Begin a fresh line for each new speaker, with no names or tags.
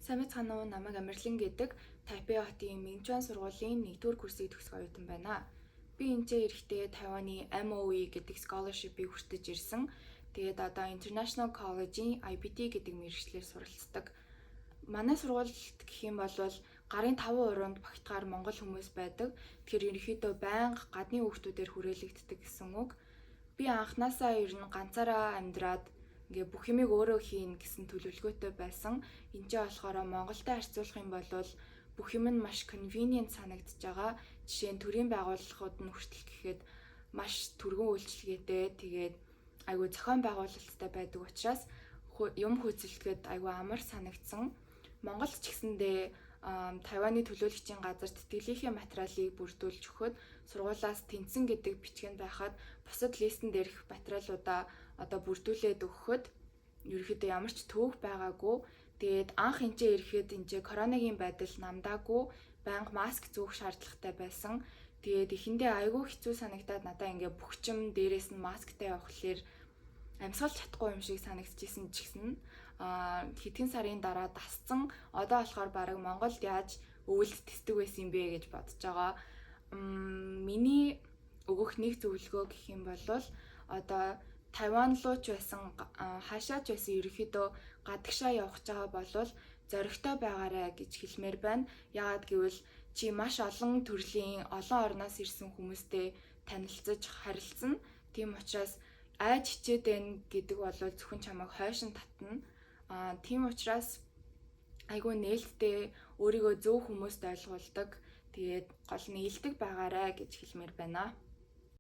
Сайн мэцхан уу, намайг Амарлин гэдэг Тайпей хотын Минчуан сургуулийн 1-р курсыг төгсөх оюутан байна. Би энэчээ эрэхтэй Тайваны MOE гэдэг scholarship-ийг хүртэж ирсэн. Тэгээд одоо International College-ийн IBT гэдэг мэргэжлээр суралцдаг. Манай сургуульд гэх юм бол гарын 5% багтахаар монгол хүмүүс байдаг. Тэгэхээр ерөнхийдөө байнга гадны хүүхдүүдээр хүрээлэгддэг гэсэн үг. Би анханасаа ер нь ганцаараа амьдраад ингээ бүх юмыг өөрөө хийн гэсэн төлөвлөгөөтэй байсан. Энд чинь болохоор Монголтой харьцуулах юм бол бүх юм нь маш convenient санагдаж байгаа. Жишээ нь төрийн байгууллагууд нь хүртэл гэхэд маш түргэн үйлчилгээтэй, тэгээд айгүй зохион байгуулалттай байдаг учраас юм хөцөлдөхөд айгүй амар санагдсан. Монголд ч гэсэндээ Тайваны төлөөлөгчийн газар тэтгэлийнхээ материалыг бүрдүүлж өгөхөд сургуулиас тэнцэн гэдэг бичгэн байхад бусад листен дээрх материалуудаа одоо бүрдүүлээд өгөхөд ерөөхдөө ямар ч төөх байгаагүй. Тэгээд анх энэчээ ирэхэд энэчээ коронагийн байдал намдаагүй, байнга маск зүүх шаардлагатай байсан. Тэгээд эхэндээ айгүй хэцүү санагдаад надаа ингээ бөхчм дээрээс нь масктай явахлаэр амьсгалж чадахгүй юм шиг санагдчихсэн ч гэсэн хэдхэн сарын дараа дасцсан. Одоо болохоор бараг Монголд яаж өвөлд тэсдэг байсан юм бэ гэж бодож байгаа. Миний өгөх нэг зөвлөгөө гэх юм бол одоо Тайван руу ч байсан хаашаач байсан ерөөхдөө гадагшаа явах гэж байгаа бол зоригтой байгаарай гэж хэлмээр байна. Яагаад гэвэл чи маш олон төрлийн олон орноос ирсэн хүмүүстэй танилцаж харилцсан. Тийм учраас айж хичээд байна гэдэг бол зөвхөн чамайг хойшин татна. Тийм учраас айгүй нээлттэй өөрийгөө зөв хүмүүст ойлгуулдаг. Тэгээд гол нь илдэг байгаарай гэж хэлмээр байна.